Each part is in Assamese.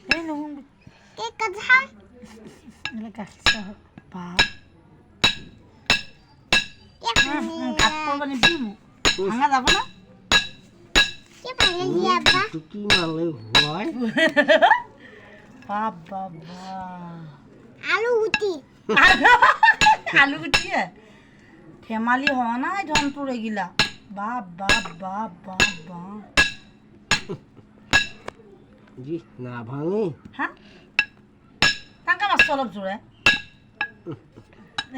এই নহ'ব কেক খাম এনে গাখীৰ চাহ ভাত কেক ভাত কৰিব নিবি মোক ভাঙা যাব না কেক ভাঙি দিয়া আব্বা কি মালে হয় বাবা আলু গুটি আলু গুটিয়ে ধেমালি হওয়া নাই ধনটোৰ এগিলা বাপ বাপ বাপ বাপ বাপ জি না ভাঙি হা টাকা মাছটো অলপ জোৰে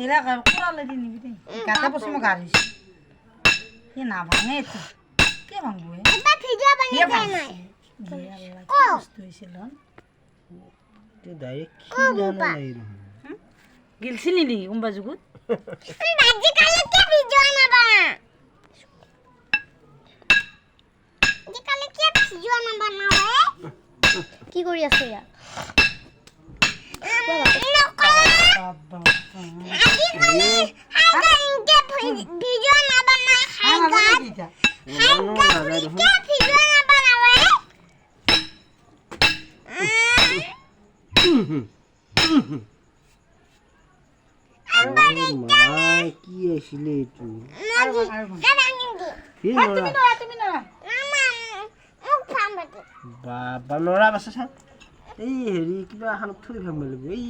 এৰা কুৰালে দি নিবি দেই গাতে পচি মই গাড়িছ সি নাভাঙে এইটো কে ভাঙব আব্বা ভিডিও বনাই দিয়া নাই বস্তু হৈছিল তে ডাইৰেক্ট কি জানা নাই গিলছি নিলি কোনোবা যুগত আজি কালি কে ভিডিও নাবা আজি কালি কে ভিডিও নাবা না কি কৰি আছে ইয়া বাবা আজি কালি হাইগানকে ভিডিও নাবা না হাইগান কে ভিডিও নাবা না মাই কি আছিলে এইটো তুমি নৰা বাবা নৰা বাছে চাওঁ এই হেৰি কিবা এখন থৈ ভাঙিব লাগিব এই